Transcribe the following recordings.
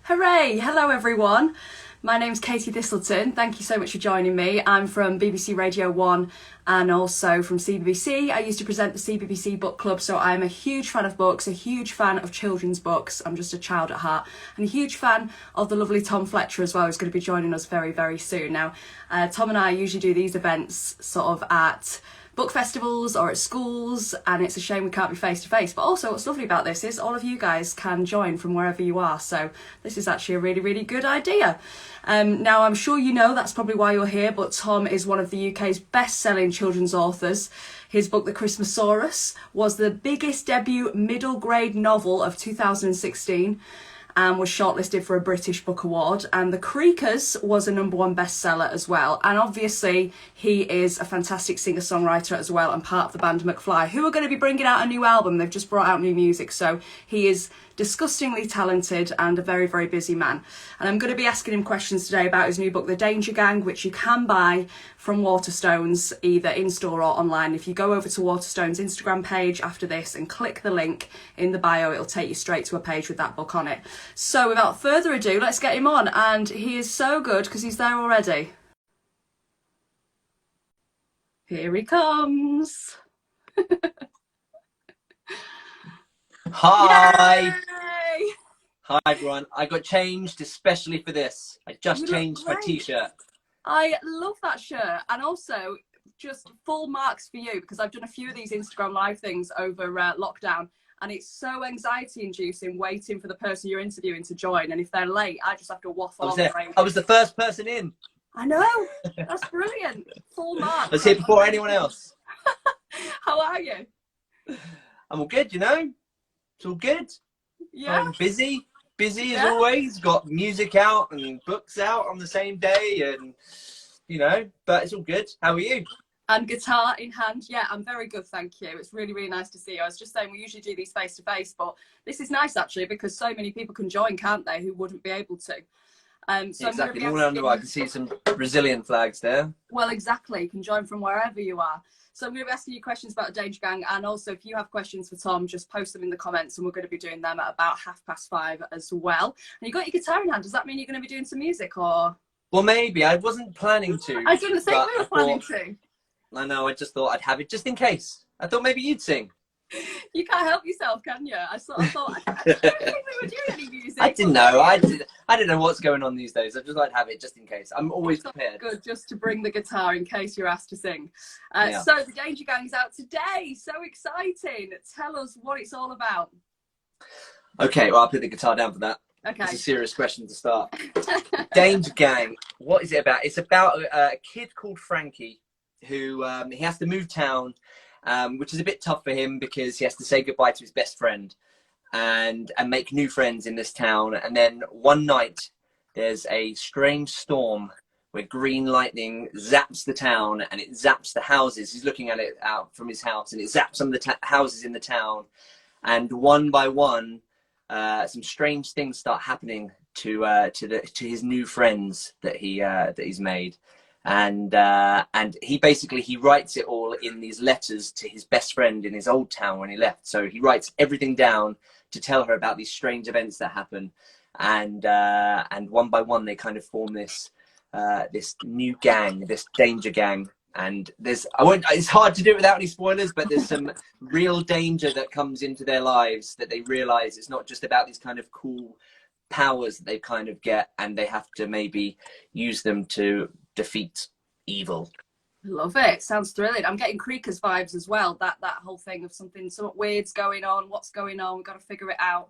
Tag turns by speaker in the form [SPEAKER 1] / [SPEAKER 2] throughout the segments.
[SPEAKER 1] Hooray! Hello everyone. My name's Katie Thistleton. Thank you so much for joining me. I'm from BBC Radio 1 and also from CBBC. I used to present the CBBC Book Club, so I'm a huge fan of books, a huge fan of children's books. I'm just a child at heart. And a huge fan of the lovely Tom Fletcher as well, who's going to be joining us very, very soon. Now, Tom and I usually do these events sort of at book festivals or at schools, and it's a shame we can't be face to face, but also what's lovely about this is all of you guys can join from wherever you are, so this is actually a really, really good idea. Now I'm sure you know that's probably why you're here, but Tom is one of the UK's best-selling children's authors. His book The Christmas Soros was the biggest debut middle grade novel of 2016 and was shortlisted for a British Book Award, and The Creakers was a #1 bestseller as well. And obviously he is a fantastic singer-songwriter as well and part of the band Mcfly, who are going to be bringing out a new album. They've just brought out new music, so he is disgustingly talented and a very, very busy man. And I'm going to be asking him questions today about his new book The Danger Gang, which you can buy from Waterstones either in store or online. If you go over to Waterstones Instagram page after this and click the link in the bio, it'll take you straight to a page with that book on it. So without further ado, let's get him on. And he is so good because he's there already. Here he comes.
[SPEAKER 2] Hi.
[SPEAKER 1] Yay!
[SPEAKER 2] Hi everyone. I got changed especially for this. I just changed my t-shirt.
[SPEAKER 1] I love that shirt, and also just full marks for you because I've done a few of these Instagram live things over lockdown, and it's so anxiety inducing waiting for the person you're interviewing to join, and if they're late I just have to waffle on.
[SPEAKER 2] I was the first person in.
[SPEAKER 1] I know, that's brilliant. Full marks.
[SPEAKER 2] I was here before anyone else.
[SPEAKER 1] How are you?
[SPEAKER 2] I'm all good, you know. It's all good.
[SPEAKER 1] Yeah.
[SPEAKER 2] I'm busy as always. Got music out and books out on the same day, and you know, but it's all good. How are you?
[SPEAKER 1] And guitar in hand. Yeah, I'm very good, thank you. It's really, really nice to see you. I was just saying we usually do these face to face, but this is nice actually because so many people can join, can't they, who wouldn't be able to. So
[SPEAKER 2] exactly. All around the world. I can see some Brazilian flags there.
[SPEAKER 1] Well, exactly. You can join from wherever you are. So I'm going to be asking you questions about the Danger Gang, and also if you have questions for Tom, just post them in the comments, and we're going to be doing them at about 5:30 as well. And you got your guitar in hand. Does that mean you're going to be doing some music, or?
[SPEAKER 2] Well, maybe. I wasn't planning to.
[SPEAKER 1] I didn't think we were planning to.
[SPEAKER 2] I know. I just thought I'd have it just in case. I thought maybe you'd sing.
[SPEAKER 1] You can't help yourself, can you? I thought I don't think we were doing any music.
[SPEAKER 2] I didn't know. I didn't know what's going on these days. I just like to have it just in case. I'm always prepared. Good,
[SPEAKER 1] just to bring the guitar in case you're asked to sing.
[SPEAKER 2] Yeah.
[SPEAKER 1] So the Danger Gang's out today. So exciting! Tell us what it's all about.
[SPEAKER 2] Okay, well I'll put the guitar down for that.
[SPEAKER 1] Okay.
[SPEAKER 2] It's a serious question to start. Danger Gang. What is it about? It's about a kid called Frankie who he has to move town. Which is a bit tough for him because he has to say goodbye to his best friend and make new friends in this town. And then one night there's a strange storm where green lightning zaps the town and it zaps the houses. He's looking at it out from his house and it zaps some of the houses in the town. And one by one, some strange things start happening to his new friends that he's made. And he writes it all in these letters to his best friend in his old town when he left. So he writes everything down to tell her about these strange events that happen, and one by one they kind of form this new gang, this Danger Gang. And it's hard to do it without any spoilers, but there's some real danger that comes into their lives that they realize it's not just about these kind of cool powers that they kind of get, and they have to maybe use them to defeat evil.
[SPEAKER 1] Love it. Sounds thrilling. I'm getting Creakers vibes as well. That whole thing of something weird's going on. What's going on? We've got to figure it out.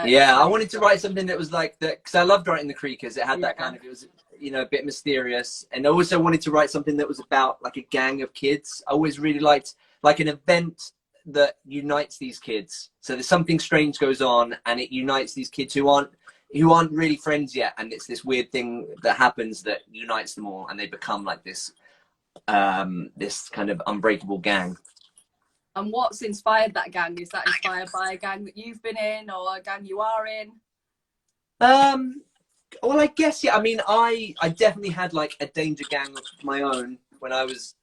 [SPEAKER 2] Yeah, I wanted to write something that was like that because I loved writing the Creakers. It had that kind of, it was, you know, a bit mysterious, and I also wanted to write something that was about like a gang of kids. I always really liked like an event that unites these kids. So there's something strange goes on and it unites these kids who aren't really friends yet, and it's this weird thing that happens that unites them all and they become like this this kind of unbreakable gang.
[SPEAKER 1] And what's inspired that gang? Is that inspired by a gang that you've been in or a gang you are in?
[SPEAKER 2] Well, I guess, yeah. I mean, I definitely had like a Danger Gang of my own when I was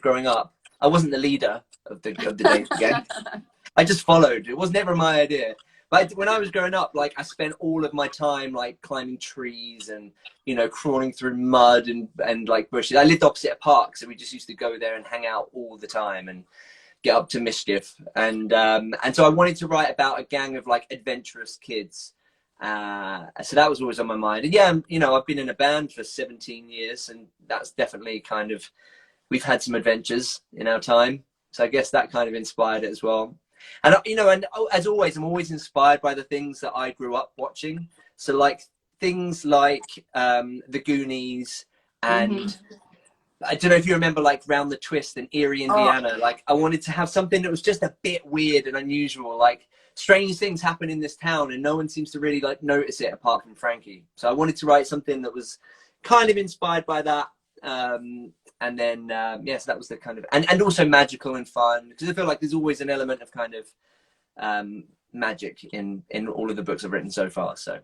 [SPEAKER 2] growing up. I wasn't the leader of the Danger Gang. I just followed. It was never my idea. But when I was growing up, like I spent all of my time like climbing trees and, you know, crawling through mud and like bushes. I lived opposite a park, so we just used to go there and hang out all the time and get up to mischief. And so I wanted to write about a gang of like adventurous kids. So that was always on my mind. And yeah, you know, I've been in a band for 17 years, and that's definitely kind of, we've had some adventures in our time. So I guess that kind of inspired it as well. And, you know, and as always, I'm always inspired by the things that I grew up watching. So like things like The Goonies and I don't know if you remember like Round the Twist in Erie, Indiana. Like I wanted to have something that was just a bit weird and unusual. Like strange things happen in this town and no one seems to really like notice it apart from Frankie. So I wanted to write something that was kind of inspired by that. And then, yes, that was the kind of, and also magical and fun, because I feel like there's always an element of kind of magic in all of the books I've written so far. So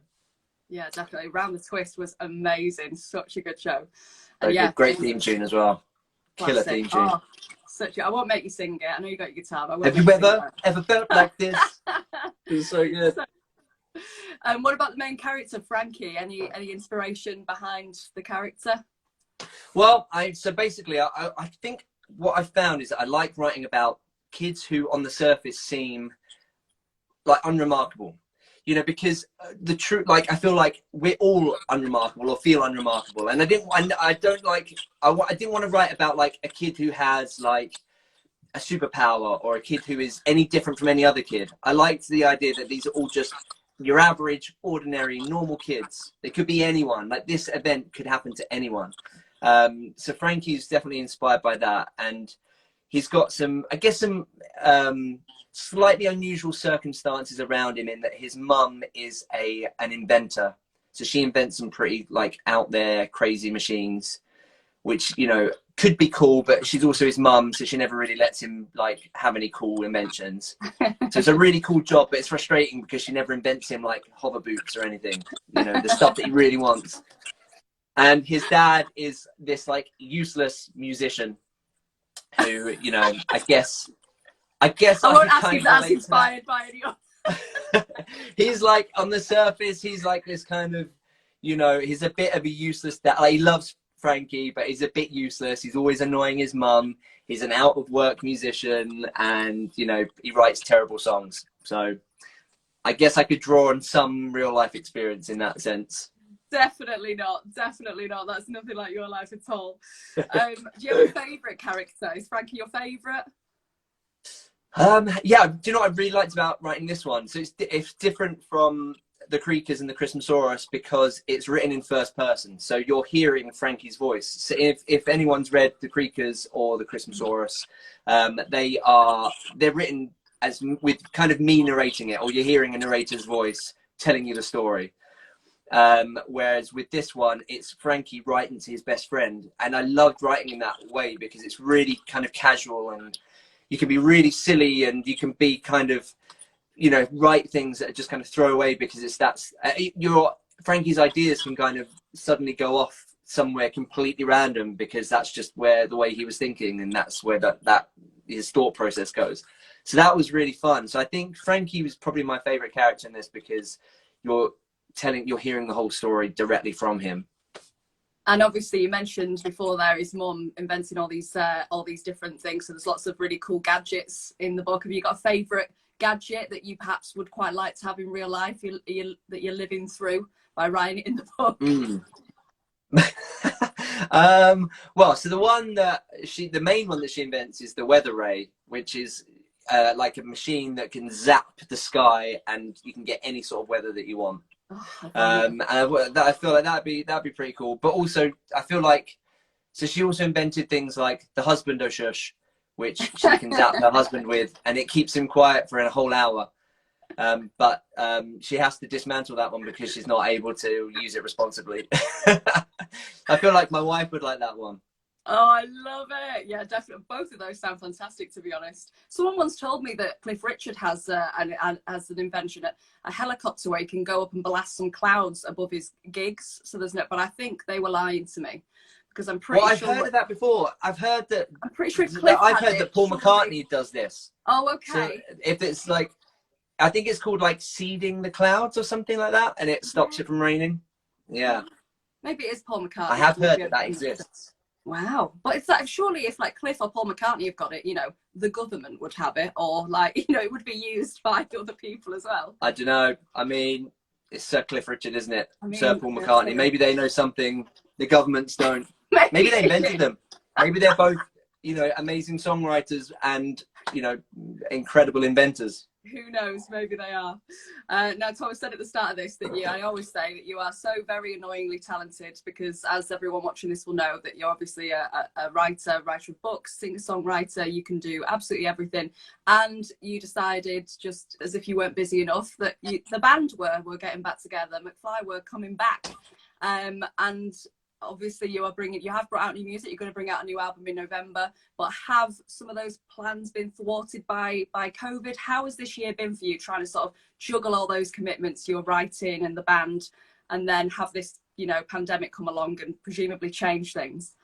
[SPEAKER 1] yeah, definitely. Round the Twist was amazing. Such a good show. And
[SPEAKER 2] yeah,
[SPEAKER 1] yeah,
[SPEAKER 2] great theme tune as well. Killer theme tune.
[SPEAKER 1] Oh, I won't make you sing it. I know you got your guitar. But
[SPEAKER 2] Have you ever felt like this? It was so good.
[SPEAKER 1] What about the main character, Frankie? Any inspiration behind the character?
[SPEAKER 2] Well, so basically, I think what I've found is that I like writing about kids who on the surface seem like unremarkable, you know, because the truth, like, I feel like we're all unremarkable or feel unremarkable. And I didn't want to write about like a kid who has like a superpower or a kid who is any different from any other kid. I liked the idea that these are all just your average, ordinary, normal kids. They could be anyone. Like this event could happen to anyone. So Frankie's definitely inspired by that, and he's got some, I guess, some slightly unusual circumstances around him in that his mum is an inventor. So she invents some pretty like out there crazy machines, which, you know, could be cool, but she's also his mum, so she never really lets him like have any cool inventions. So it's a really cool job, but it's frustrating because she never invents him like hover boots or anything, you know, the stuff that he really wants. And his dad is this like useless musician who, you know, I guess I
[SPEAKER 1] won't ask you that's inspired by anyone.
[SPEAKER 2] He's like on the surface, he's like this kind of, you know, he's a bit of a useless dad. Like, he loves Frankie, but he's a bit useless. He's always annoying his mum. He's an out of work musician, and, you know, he writes terrible songs. So I guess I could draw on some real life experience in that sense.
[SPEAKER 1] Definitely not. That's nothing like your life at all. Do you have a favourite character? Is Frankie your favourite?
[SPEAKER 2] Yeah, do you know what I really liked about writing this one? So it's different from the Creakers and the Soros because it's written in first person. So you're hearing Frankie's voice. So if anyone's read the Creakers or the Soros, they're written as with kind of me narrating it, or you're hearing a narrator's voice telling you the story. Whereas with this one, it's Frankie writing to his best friend, and I loved writing in that way because it's really kind of casual, and you can be really silly, and you can be kind of, you know, write things that are just kind of throw away because Frankie's ideas can kind of suddenly go off somewhere completely random because that's just the way he was thinking, and that's where that his thought process goes. So that was really fun. So I think Frankie was probably my favorite character in this because you're hearing the whole story directly from him.
[SPEAKER 1] And obviously you mentioned before there his mum inventing all these different things, so there's lots of really cool gadgets in the book. Have you got a favourite gadget that you perhaps would quite like to have in real life that you're living through by writing it in the book?
[SPEAKER 2] Well, so the main one that she invents is the weather ray, which is like a machine that can zap the sky and you can get any sort of weather that you want. And I feel like that'd be pretty cool. But also I feel like, so she also invented things like the husband shush, which she can zap her husband with, and it keeps him quiet for a whole hour. But she has to dismantle that one because she's not able to use it responsibly. I feel like my wife would like that one.
[SPEAKER 1] Oh, I love it. Yeah, definitely. Both of those sound fantastic, to be honest. Someone once told me that Cliff Richard has an invention, a helicopter where he can go up and blast some clouds above his gigs. So there's no, but I think they were lying to me because I'm pretty sure.
[SPEAKER 2] I've heard of that before. I'm
[SPEAKER 1] pretty sure Cliff
[SPEAKER 2] I've heard that Paul McCartney does this.
[SPEAKER 1] Oh, okay.
[SPEAKER 2] So if it's like, I think it's called like seeding the clouds or something like that, and it stops it from raining. Yeah.
[SPEAKER 1] Maybe it is Paul McCartney.
[SPEAKER 2] I have heard that that exists.
[SPEAKER 1] Wow. But it's like, surely if like Cliff or Paul McCartney have got it, you know, the government would have it, or like, you know, it would be used by other people as well.
[SPEAKER 2] I don't know. I mean, it's Sir Cliff Richard, isn't it?
[SPEAKER 1] I mean,
[SPEAKER 2] Sir Paul McCartney. Maybe they know something the governments don't. Maybe they invented them. Maybe they're both, you know, amazing songwriters and, you know, incredible inventors.
[SPEAKER 1] Who knows? Maybe they are. Now, Thomas said at the start of this that I always say that you are so very annoyingly talented, because as everyone watching this will know, that you're obviously a writer of books, singer-songwriter. You can do absolutely everything. And you decided, just as if you weren't busy enough, that the band were getting back together. Mcfly were coming back. And obviously you have brought out new music. You're going to bring out a new album in November, but have some of those plans been thwarted by COVID? How has this year been for you, trying to sort of juggle all those commitments, your writing and the band, and then have this, you know, pandemic come along and presumably change things?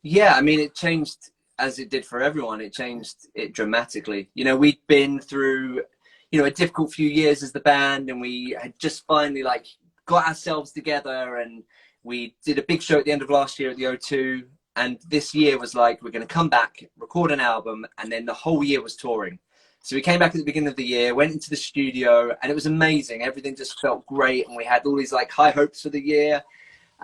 [SPEAKER 2] Yeah, I mean, it changed, as it did for everyone. It changed it dramatically. You know, we'd been through, you know, a difficult few years as the band, and we had just finally like got ourselves together, and we did a big show at the end of last year at the O2, and this year was like, we're going to come back, record an album, and then the whole year was touring. So we came back at the beginning of the year, went into the studio, and it was amazing. Everything just felt great, and we had all these like high hopes for the year.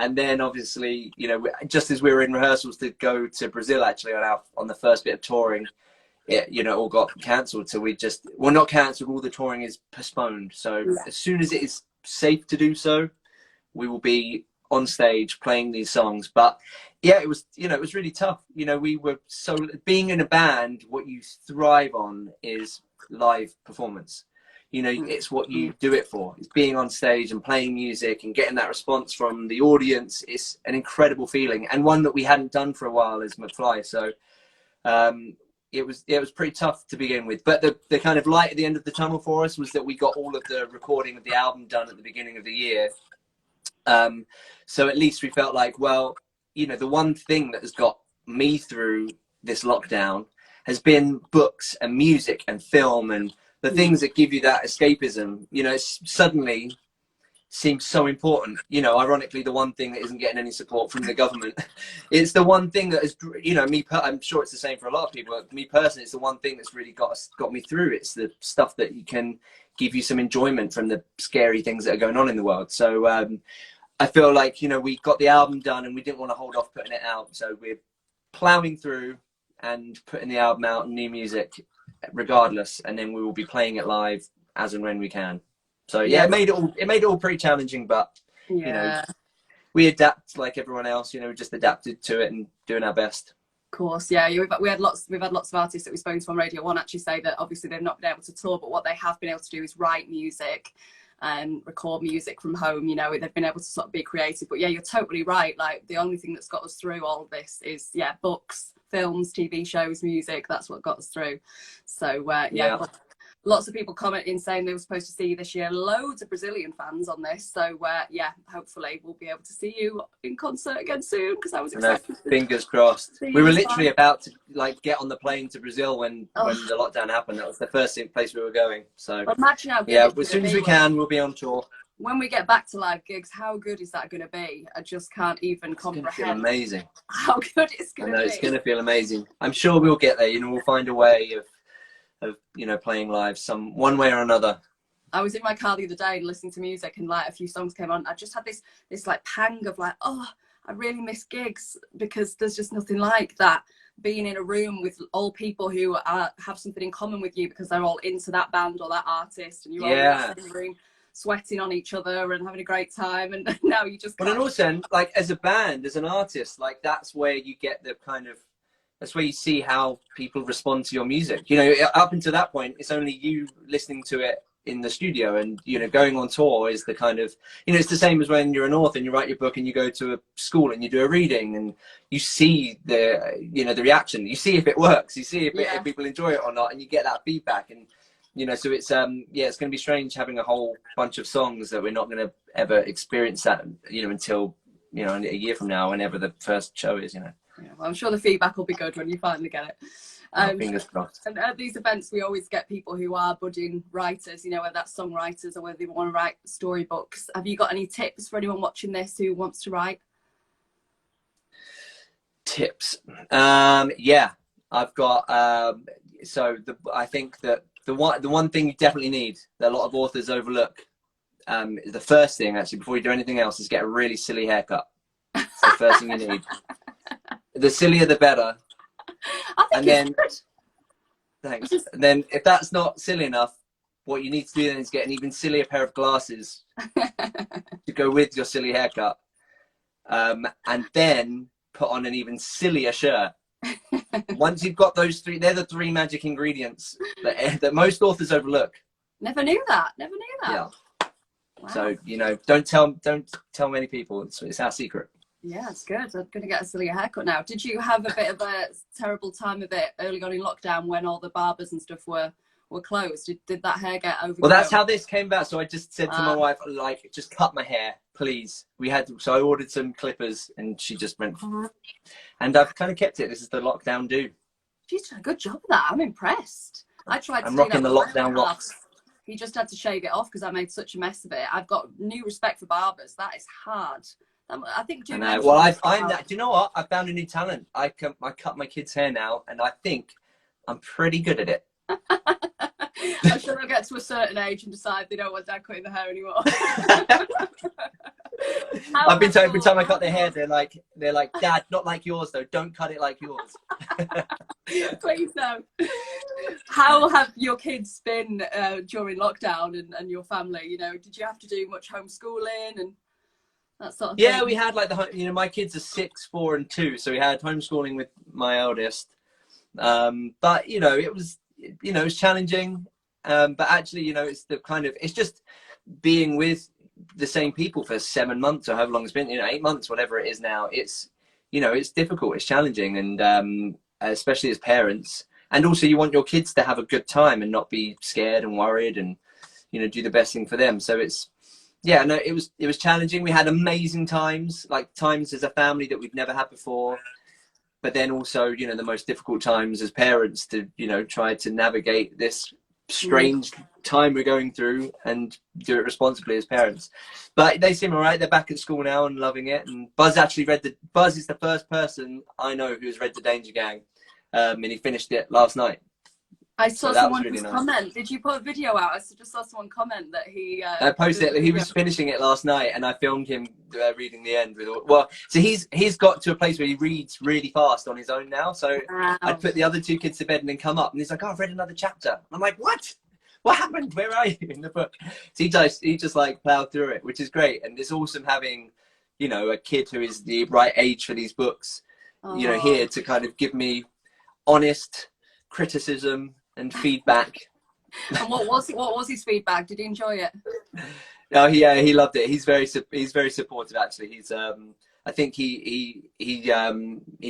[SPEAKER 2] And then obviously, you know, just as we were in rehearsals to go to Brazil, actually on the first bit of touring, it, you know, all got cancelled. So we just, well, not cancelled, all the touring is postponed. So as soon as it is safe to do so, we will be on stage playing these songs. But yeah, it was, you know, it was really tough. You know, we were so, being in a band, what you thrive on is live performance. You know, it's what you do it for. It's being on stage and playing music and getting that response from the audience. It's an incredible feeling, and one that we hadn't done for a while as Mcfly. So it was pretty tough to begin with. But the kind of light at the end of the tunnel for us was that we got all of the recording of the album done at the beginning of the year. So at least we felt like, well, you know, the one thing that has got me through this lockdown has been books and music and film, and the things that give you that escapism. You know, it's suddenly seems so important. You know, ironically, the one thing that isn't getting any support from the government, it's the one thing that is, you know, I'm sure it's the same for a lot of people. Me personally, it's the one thing that's really got me through. It's the stuff that you can give you some enjoyment from the scary things that are going on in the world. So I feel like, you know, we got the album done and we didn't want to hold off putting it out. So we're plowing through and putting the album out, new music regardless, and then we will be playing it live as and when we can. So yeah, it made it all pretty challenging, but you know, we adapt like everyone else. You know, we just adapted to it and doing our best.
[SPEAKER 1] Of course, yeah. We've had lots of artists that we've spoken to on Radio 1 actually say that obviously they've not been able to tour, but what they have been able to do is write music and record music from home. You know, they've been able to sort of be creative. But yeah, you're totally right. Like, the only thing that's got us through all of this is books, films, TV shows, music. That's what got us through. So lots of people commenting saying they were supposed to see you this year. Loads of Brazilian fans on this. So hopefully we'll be able to see you in concert again soon, because I was excited.
[SPEAKER 2] Fingers crossed. We were literally about to like get on the plane to Brazil when the lockdown happened. That was the first place we were going. So
[SPEAKER 1] imagine how good
[SPEAKER 2] as soon as we can, we'll be on tour.
[SPEAKER 1] When we get back to live gigs, how good is that going to be? I just can't even comprehend.
[SPEAKER 2] It's going to feel amazing.
[SPEAKER 1] How good it's going to be.
[SPEAKER 2] It's going to feel amazing. I'm sure we'll get there. You know, we'll find a way of you know, playing live one way or another.
[SPEAKER 1] I was in my car the other day and listening to music, and like a few songs came on. I just had this like pang of like, oh, I really miss gigs, because there's just nothing like that. Being in a room with all people who have something in common with you because they're all into that band or that artist, and you're all in the same room, sweating on each other and having a great time. And now you just
[SPEAKER 2] can't. But also, like, as a band, as an artist, like, that's where you get that's where you see how people respond to your music. You know, up until that point, it's only you listening to it in the studio, and, you know, going on tour is the kind of, you know, it's the same as when you're an author and you write your book and you go to a school and you do a reading and you see the reaction. You see if it works. You see if people enjoy it or not, and you get that feedback. And, you know, so it's, it's going to be strange having a whole bunch of songs that we're not going to ever experience that, you know, until, you know, a year from now, whenever the first show is, you know.
[SPEAKER 1] Yeah, well, I'm sure the feedback will be good when you finally get it.
[SPEAKER 2] Fingers crossed.
[SPEAKER 1] And at these events, we always get people who are budding writers, you know, whether that's songwriters or whether they want to write storybooks. Have you got any tips for anyone watching this who wants to write?
[SPEAKER 2] Tips? Yeah, I've got. I think that the one thing you definitely need that a lot of authors overlook, the first thing actually before you do anything else is get a really silly haircut. It's the first thing you need. The sillier the better.
[SPEAKER 1] I think
[SPEAKER 2] and then
[SPEAKER 1] good.
[SPEAKER 2] Thanks. And then if that's not silly enough, what you need to do then is get an even sillier pair of glasses to go with your silly haircut, and then put on an even sillier shirt. Once you've got those three, they're the three magic ingredients that most authors overlook.
[SPEAKER 1] Never knew that.
[SPEAKER 2] Yeah.
[SPEAKER 1] Wow.
[SPEAKER 2] So, you know, don't tell many people. It's our secret.
[SPEAKER 1] Yeah, it's good. I'm going to get a silly haircut now. Did you have a bit of a terrible time of it early on in lockdown when all the barbers and stuff were closed? Did that hair get overgrown?
[SPEAKER 2] Well, that's how this came about. So I just said to my wife, like, just cut my hair, please. So I ordered some clippers and she just went, and I've kind of kept it. This is the lockdown do.
[SPEAKER 1] She's done a good job of that. I'm impressed. I tried to
[SPEAKER 2] I'm
[SPEAKER 1] do
[SPEAKER 2] rocking
[SPEAKER 1] that
[SPEAKER 2] the lockdown locks.
[SPEAKER 1] He just had to shave it off because I made such a mess of it. I've got new respect for barbers. That is hard. I think.
[SPEAKER 2] Well, I'm that. Do you know what? I found a new talent. I cut my kids' hair now, and I think I'm pretty good at it.
[SPEAKER 1] I'm sure they'll get to a certain age and decide they don't want dad cutting the hair anymore.
[SPEAKER 2] I've been told every time I cut their hair, they're like, Dad, not like yours though. Don't cut it like yours.
[SPEAKER 1] Please no. How have your kids been during lockdown and your family? You know, did you have to do much homeschooling and that sort of thing?
[SPEAKER 2] Yeah, we had like my kids are 6, 4, and 2, so we had homeschooling with my eldest. But you know, it was challenging. But actually, you know, it's just being with the same people for 7 months or however long it's been, 8 months, whatever it is now. It's difficult, it's challenging, and especially as parents. And also you want your kids to have a good time and not be scared and worried, and do the best thing for them. So it was challenging. We had amazing times as a family that we've never had before, but then also the most difficult times as parents to try to navigate this strange time we're going through and do it responsibly as parents. But they seem all right. They're back at school now and loving it. And Buzz is the first person I know who's read The Danger Gang, and he finished it last night.
[SPEAKER 1] I saw someone comment. Did you put a video out? I just saw someone comment that he
[SPEAKER 2] I posted it. He was finishing it last night, and I filmed him reading the end. So he's got to a place where he reads really fast on his own now. So I'd put the other 2 kids to bed and then come up, and he's like, "Oh, I've read another chapter." And I'm like, "What? What happened? Where are you in the book?" So he just like plowed through it, which is great, and it's awesome having a kid who is the right age for these books. Here to kind of give me honest criticism and feedback.
[SPEAKER 1] And what was his feedback? Did he enjoy it?
[SPEAKER 2] No, he loved it. He's very supportive actually. He's I think he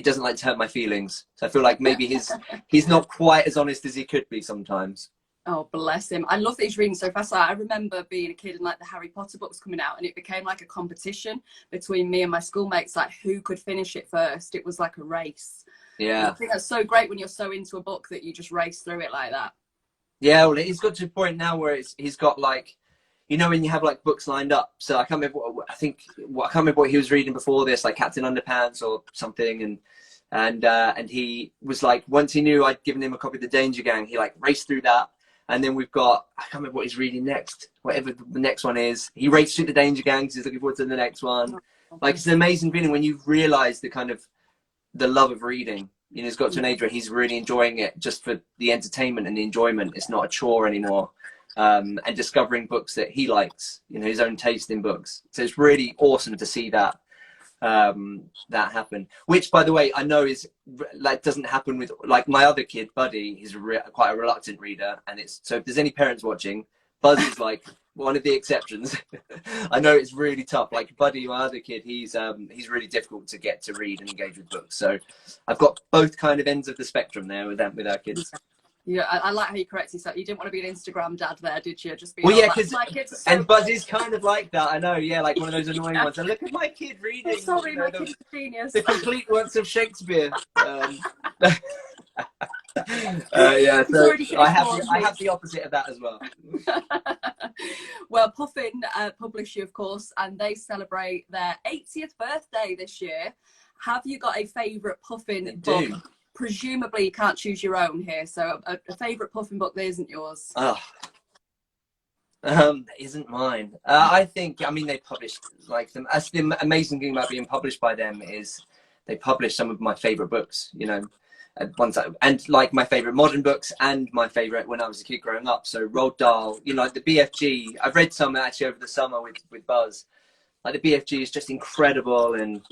[SPEAKER 2] doesn't like to hurt my feelings. So I feel like maybe he's not quite as honest as he could be sometimes.
[SPEAKER 1] Oh, bless him. I love that he's reading so fast. I remember being a kid and like the Harry Potter books coming out, and it became like a competition between me and my schoolmates, like who could finish it first. It was like a race. Yeah. And I think that's so great when you're so into a book that you just race through it like that.
[SPEAKER 2] Yeah, well, he's got to a point now where he's got like, when you have like books lined up. So I can't remember what he was reading before this, like Captain Underpants or something, and he was like, once he knew I'd given him a copy of The Danger Gang, he like raced through that. And then we've got, I can't remember what he's reading next, whatever the next one is. He raced through The Danger Gang because he's looking forward to the next one. Like, it's an amazing feeling when you realise the love of reading. He's got to an age where he's really enjoying it just for the entertainment and the enjoyment. It's not a chore anymore. And discovering books that he likes, his own taste in books. So it's really awesome to see that happen. Which, by the way, I know doesn't happen with like my other kid, Buddy. He's quite a reluctant reader, and so if there's any parents watching, Buzz is like one of the exceptions. I know it's really tough. Like Buddy, my other kid, he's really difficult to get to read and engage with books. So I've got both kind of ends of the spectrum there with our kids.
[SPEAKER 1] Yeah, I like how you correct yourself. You didn't want to be an Instagram dad there, did you? Just be
[SPEAKER 2] because
[SPEAKER 1] my kids are so
[SPEAKER 2] and Buzzy's kind of like that. I know, yeah, like one of those annoying ones. And look at my kid reading.
[SPEAKER 1] I'm sorry, my kid's a genius.
[SPEAKER 2] The complete works of Shakespeare. Yeah,
[SPEAKER 1] He's
[SPEAKER 2] so
[SPEAKER 1] already finished
[SPEAKER 2] I have the opposite of that as well.
[SPEAKER 1] Well, Puffin publish you, of course, and they celebrate their 80th birthday this year. Have you got a favourite Puffin book? Presumably you can't choose your own here, so a favourite Puffin book that isn't yours.
[SPEAKER 2] Isn't mine. I think, I mean, they published like them. That's the amazing thing about being published by them is they publish some of my favorite books, you know, and like my favorite modern books and my favorite when I was a kid growing up. So Roald Dahl, you know, like the BFG, I've read some actually over the summer with Buzz. Like the BFG is just incredible, and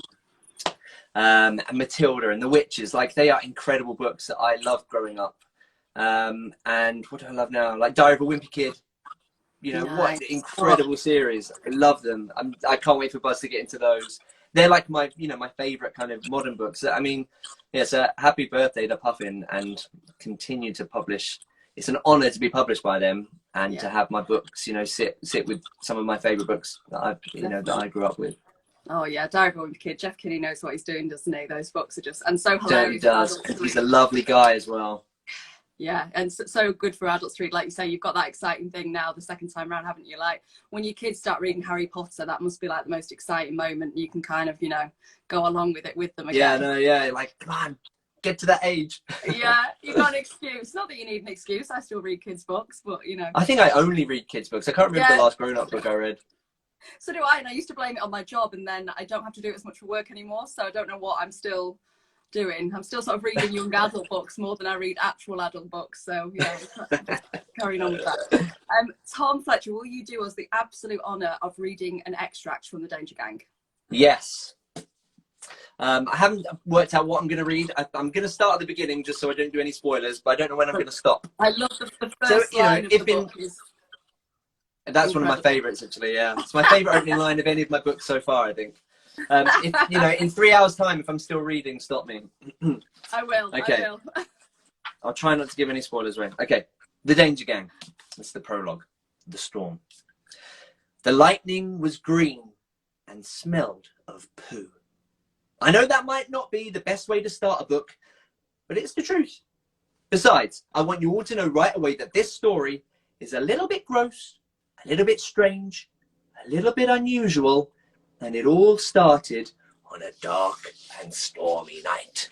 [SPEAKER 2] Matilda and the Witches, like they are incredible books that I loved growing up. And what do I love now? Like Diary of a Wimpy Kid. You know, nice. What an incredible series. I love them. I can't wait for Buzz to get into those. They're like my, you know, my favorite kind of modern books. I mean, yeah, so happy birthday to Puffin, and continue to publish. It's an honor to be published by them, and to have my books, you know, sit with some of my favorite books that that I grew up with.
[SPEAKER 1] Oh yeah, Diary of a Wimpy Kid. Jeff Kinney knows what he's doing, doesn't he? Those books are just, and so hilarious.
[SPEAKER 2] He does. He's a lovely guy as well.
[SPEAKER 1] Yeah, and so good for adults to read. Like you say, you've got that exciting thing now the second time around, haven't you? Like when your kids start reading Harry Potter, that must be like the most exciting moment. You can kind of, you know, go along with it with them again.
[SPEAKER 2] Like, come on, get to that age.
[SPEAKER 1] Yeah, you've got an excuse. Not that you need an excuse. I still read kids' books, but you know.
[SPEAKER 2] I think I only read kids' books. I can't remember the last grown-up book I read.
[SPEAKER 1] So do I, and I used to blame it on my job, and then I don't have to do it as much for work anymore, so I don't know what I'm still doing. I'm still sort of reading young adult books more than I read actual adult books, so yeah, carrying on with that. Tom Fletcher, will you do us the absolute honour of reading an extract from The Danger Gang?
[SPEAKER 2] Yes. I haven't worked out what I'm going to read. I'm going to start at the beginning just so I don't do any spoilers, but I don't know when I'm going to stop.
[SPEAKER 1] I love the first line of the book.
[SPEAKER 2] That's one of my favourites, actually, yeah. It's my favourite opening line of any of my books so far, I think. If, you know, in 3 hours' time, if I'm still reading, stop me.
[SPEAKER 1] I will.
[SPEAKER 2] Okay.
[SPEAKER 1] I will.
[SPEAKER 2] I'll try not to give any spoilers away. Okay. The Danger Gang. It's the prologue. The storm. The lightning was green and smelled of poo. I know that might not be the best way to start a book, but it's the truth. Besides, I want you all to know right away that this story is a little bit gross, a little bit strange, a little bit unusual, and it all started on a dark and stormy night.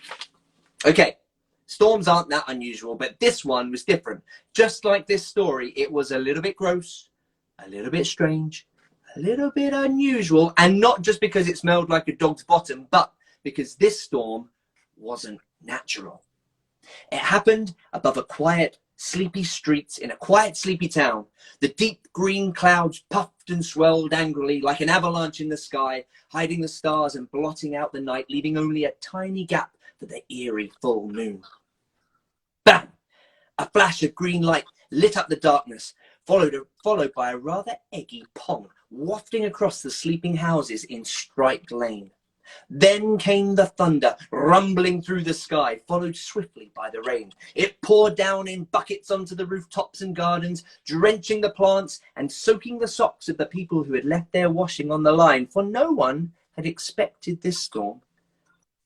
[SPEAKER 2] Okay, storms aren't that unusual, but this one was different. Just like this story, it was a little bit gross, a little bit strange, a little bit unusual, and not just because it smelled like a dog's bottom, but because this storm wasn't natural. It happened above a quiet, sleepy streets in a quiet, sleepy town. The deep green clouds puffed and swelled angrily like an avalanche in the sky, hiding the stars and blotting out the night, leaving only a tiny gap for the eerie full moon. Bam! A flash of green light lit up the darkness, followed by a rather eggy pong wafting across the sleeping houses in Strike Lane. Then came the thunder, rumbling through the sky, followed swiftly by the rain. It poured down in buckets onto the rooftops and gardens, drenching the plants and soaking the socks of the people who had left their washing on the line, for no one had expected this storm.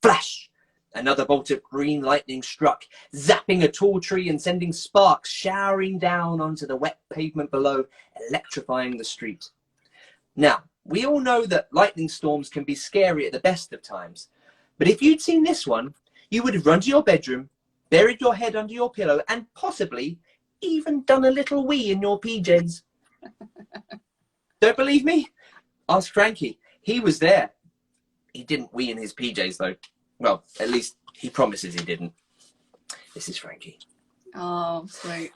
[SPEAKER 2] Flash! Another bolt of green lightning struck, zapping a tall tree and sending sparks showering down onto the wet pavement below, electrifying the street. Now, we all know that lightning storms can be scary at the best of times. But if you'd seen this one, you would have run to your bedroom, buried your head under your pillow, and possibly even done a little wee in your PJs. Don't believe me? Ask Frankie. He was there. He didn't wee in his PJs, though. Well, at least he promises he didn't. This is Frankie.
[SPEAKER 1] Oh, sweet.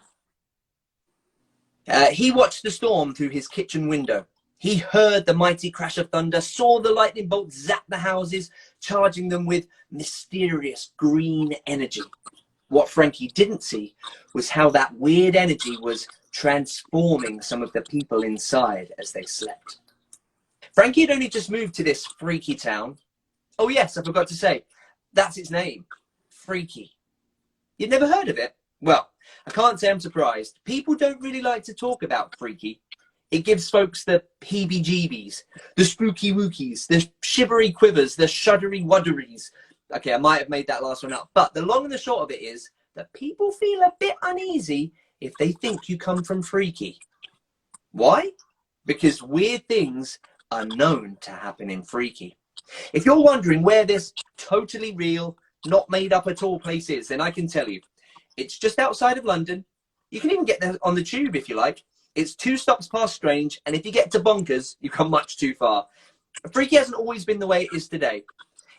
[SPEAKER 2] He watched the storm through his kitchen window. He heard the mighty crash of thunder, saw the lightning bolt zap the houses, charging them with mysterious green energy. What Frankie didn't see was how that weird energy was transforming some of the people inside as they slept. Frankie had only just moved to this freaky town. Oh yes, I forgot to say, that's its name, Freaky. You'd never heard of it? Well, I can't say I'm surprised. People don't really like to talk about Freaky. It gives folks the heebie-jeebies, the spooky-wookies, the shivery quivers, the shuddery-wudderies. Okay, I might have made that last one up. But the long and the short of it is, that people feel a bit uneasy if they think you come from Freaky. Why? Because weird things are known to happen in Freaky. If you're wondering where this totally real, not made up at all place is, then I can tell you. It's just outside of London. You can even get there on the tube if you like. It's 2 stops past Strange, and if you get to Bonkers, you come much too far. Freaky hasn't always been the way it is today.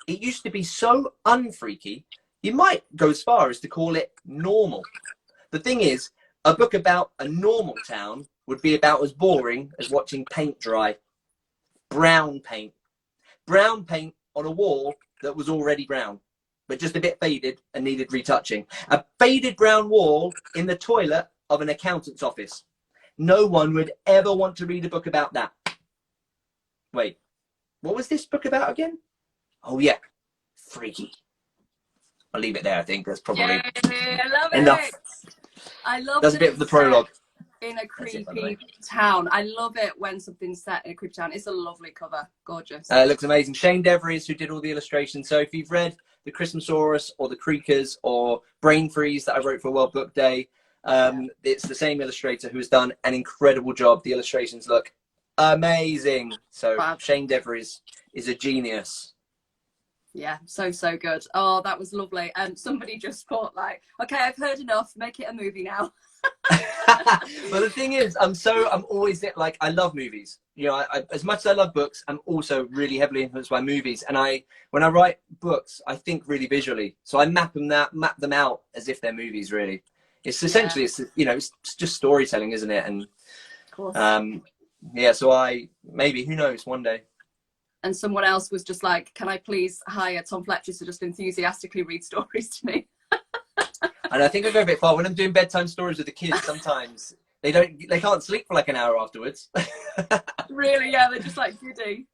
[SPEAKER 2] It used to be so unfreaky, you might go as far as to call it normal. The thing is, a book about a normal town would be about as boring as watching paint dry. Brown paint. Brown paint on a wall that was already brown, but just a bit faded and needed retouching. A faded brown wall in the toilet of an accountant's office. No one would ever want to read a book about that. Wait, what was this book about again? Oh yeah, Freaky. I'll leave it there. I think that's probably
[SPEAKER 1] I love
[SPEAKER 2] enough.
[SPEAKER 1] It. I love
[SPEAKER 2] That's a bit of the prologue.
[SPEAKER 1] In a creepy town. I love it when something's set in a creepy town. It's a lovely cover. Gorgeous.
[SPEAKER 2] It looks amazing. Shane Devery, who did all the illustrations. So if you've read the Christmas Soros or the Creakers or Brain Freeze that I wrote for World Book Day, it's the same illustrator who has done an incredible job. The illustrations look amazing. So
[SPEAKER 1] Wow.
[SPEAKER 2] Shane Devery is a genius.
[SPEAKER 1] Yeah, so good. Oh, that was lovely. Somebody just thought like, okay, I've heard enough. Make it a movie now.
[SPEAKER 2] Well, the thing is, I'm always like, I love movies. You know, as much as I love books, I'm also really heavily influenced by movies. And when I write books, I think really visually. So I map them out as if they're movies. Really, it's essentially it's just storytelling, isn't it? And
[SPEAKER 1] of course.
[SPEAKER 2] yeah. So maybe, who knows, one day.
[SPEAKER 1] And someone else was just like, can I please hire Tom Fletcher to just enthusiastically read stories to me?
[SPEAKER 2] And I think I go a bit far. When I'm doing bedtime stories with the kids, sometimes they can't sleep for like an hour afterwards.
[SPEAKER 1] Really? Yeah, they're just like giddy.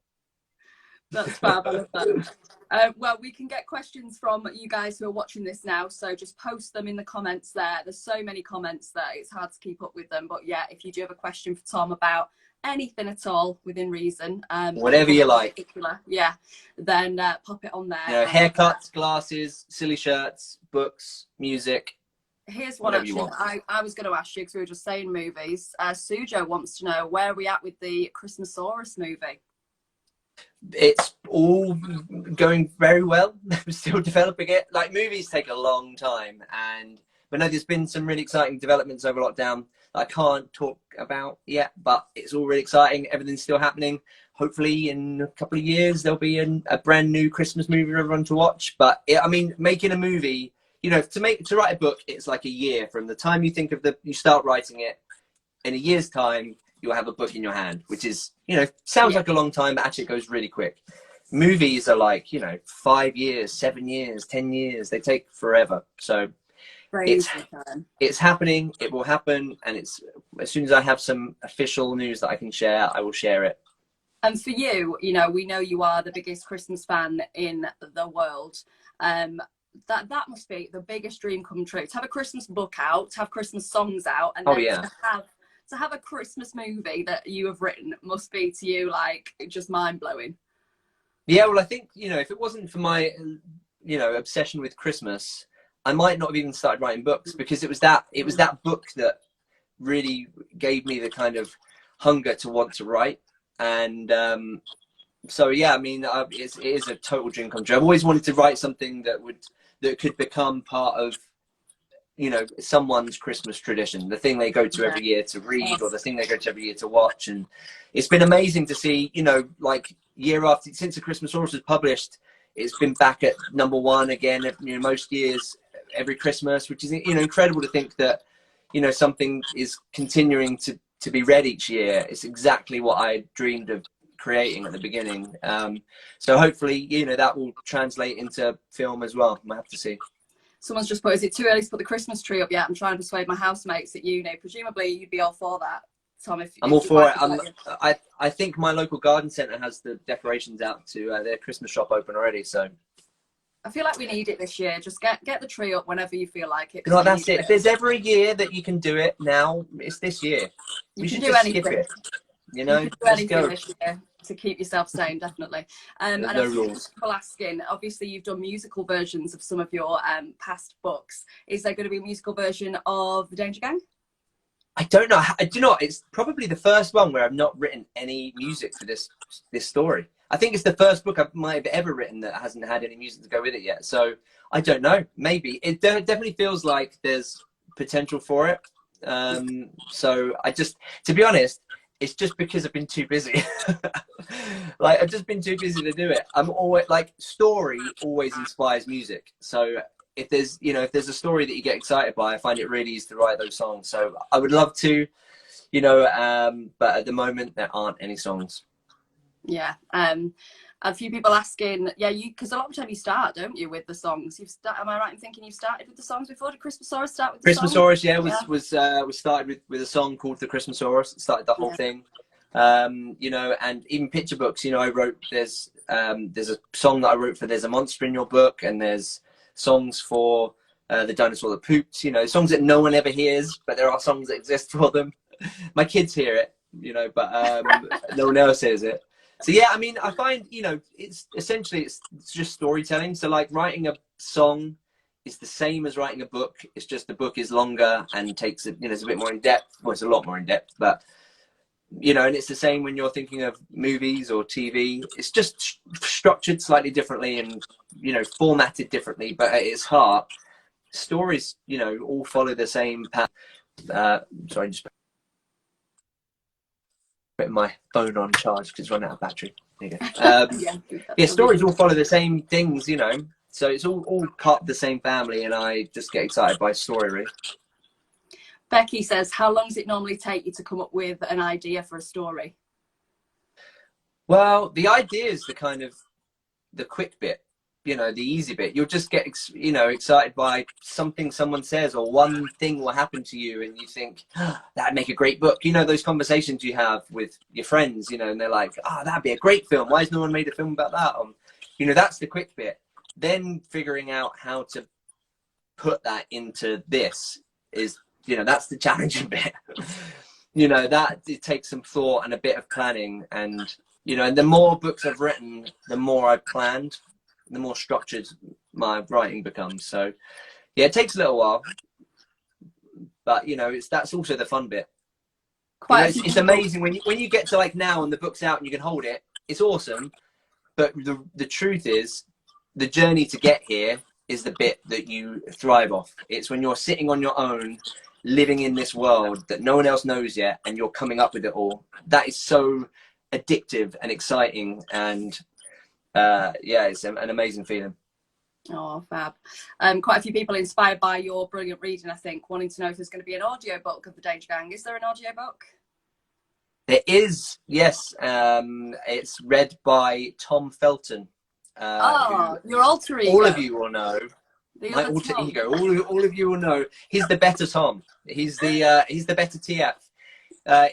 [SPEAKER 1] That's fab. I love that. Well, we can get questions from you guys who are watching this now, so just post them in the comments there. There's so many comments there, it's hard to keep up with them. But yeah, if you do have a question for Tom about anything at all within reason,
[SPEAKER 2] whatever you like,
[SPEAKER 1] yeah, then pop it on there.
[SPEAKER 2] You know, haircuts, glasses, silly shirts, books, music.
[SPEAKER 1] Here's one actually I was going to ask you, because we were just saying movies. Sujo wants to know, where are we at with the Christmas Soros movie?
[SPEAKER 2] It's all going very well. We're still developing it. Like, movies take a long time, but no, there's been some really exciting developments over lockdown that I can't talk about yet, but it's all really exciting. Everything's still happening. Hopefully in a couple of years there'll be a brand new Christmas movie for everyone to watch. But I mean, making a movie, you know, to write a book, it's like a year from the time you think of you start writing it. In a year's time, you'll have a book in your hand, which is, you know, sounds like a long time, but actually it goes really quick. Movies are like, you know, 5 years, 7 years, 10 years. They take forever. So it's happening. It will happen. And it's, as soon as I have some official news that I can share, I will share it.
[SPEAKER 1] And for you, you know, we know you are the biggest Christmas fan in the world. That must be the biggest dream come true, to have a Christmas book out, to have Christmas songs out, and then to have a Christmas movie that you have written must be to you like just mind-blowing.
[SPEAKER 2] Yeah, well, I think, you know, if it wasn't for my, you know, obsession with Christmas, I might not have even started writing books, because it was that book that really gave me the kind of hunger to want to write. And so yeah, I mean, it is a total dream come true. I've always wanted to write something that could become part of, you know, someone's Christmas tradition, the thing they go to every year to read, or the thing they go to every year to watch. And it's been amazing to see, you know, like year after, since the Christmas Soros was published, it's been back at #1 again, you know, most years, every Christmas, which is, you know, incredible to think that, you know, something is continuing to be read each year. It's exactly what I dreamed of creating at the beginning. So hopefully, you know, that will translate into film as well. We'll have to see.
[SPEAKER 1] Someone's just put, is it too early to put the Christmas tree up yet? I'm trying to persuade my housemates at uni. Presumably you'd be all for that, Tom.
[SPEAKER 2] I'm all for it. I think my local garden centre has the decorations out to their Christmas shop open already. So
[SPEAKER 1] I feel like we need it this year. Just get the tree up whenever you feel like it.
[SPEAKER 2] No, that's it. If there's ever a year that you can do it now, it's this year.
[SPEAKER 1] You should do anything.
[SPEAKER 2] Skip it. You know,
[SPEAKER 1] you can do anything this year. To keep yourself sane, definitely. And
[SPEAKER 2] There's no
[SPEAKER 1] I've seen
[SPEAKER 2] rules.
[SPEAKER 1] people asking, obviously you've done musical versions of some of your past books. Is there going to be a musical version of The Danger Gang?
[SPEAKER 2] I don't know. Do you know what? It's probably the first one where I've not written any music for this story. I think it's the first book I might have ever written that hasn't had any music to go with it yet. So I don't know. Maybe it definitely feels like there's potential for it. So I just, to be honest, it's just because I've been too busy. Like, I've just been too busy to do it. I'm always like, story always inspires music. So if there's, you know, if there's a story that you get excited by, I find it really easy to write those songs. So I would love to, you know, but at the moment there aren't any songs.
[SPEAKER 1] Yeah. A few people asking, yeah, because a lot of the time you start, don't you, with the songs? Am I right in thinking you started with the songs before? Did Christmasaurus start with the songs?
[SPEAKER 2] Christmasaurus, yeah, was started with a song called the Christmasaurus. It started the whole thing. You know, and even picture books, you know, I wrote, there's a song that I wrote for There's a Monster in Your Book, and there's songs for The Dinosaur That Pooped, you know, songs that no one ever hears, but there are songs that exist for them. My kids hear it, you know, but no one else hears it. So yeah, I mean, I find, you know, it's essentially, it's just storytelling. So like, writing a song is the same as writing a book. It's just the book is longer and takes it, you know, it's a bit more in depth. Well, it's a lot more in depth, but you know, and it's the same when you're thinking of movies or TV. It's just structured slightly differently and, you know, formatted differently, but at its heart, stories, you know, all follow the same path. Sorry, just putting my phone on charge because it's run out of battery. There you go. Yeah, stories all follow the same things, you know, so it's all part of the same family, and I just get excited by story, really.
[SPEAKER 1] Becky says, how long does it normally take you to come up with an idea for a story?
[SPEAKER 2] Well, the idea is the kind of the quick bit, you know, the easy bit. You'll just get, you know, excited by something someone says, or one thing will happen to you and you think, oh, that'd make a great book. You know, those conversations you have with your friends, you know, and they're like, oh, that'd be a great film. Why has no one made a film about that? You know, that's the quick bit. Then figuring out how to put that into this is, you know, that's the challenging bit. You know, that it takes some thought and a bit of planning, and, you know, and the more books I've written, the more I've planned, the more structured my writing becomes. So yeah, it takes a little while, but you know, that's also the fun bit. You know, it's amazing when you get to like now and the book's out and you can hold it. It's awesome, but the truth is, the journey to get here is the bit that you thrive off. It's when you're sitting on your own, living in this world that no one else knows yet, and you're coming up with it all. That is so addictive and exciting, and yeah, it's an amazing feeling.
[SPEAKER 1] Oh, fab. Quite a few people inspired by your brilliant reading, I think, wanting to know if there's going to be an audio book of The Danger Gang. Is there an audio book?
[SPEAKER 2] There is, yes. It's read by Tom Felton.
[SPEAKER 1] Your alter ego.
[SPEAKER 2] All of you will know. My alter ego. All of you will know. He's the better Tom. He's the better TF.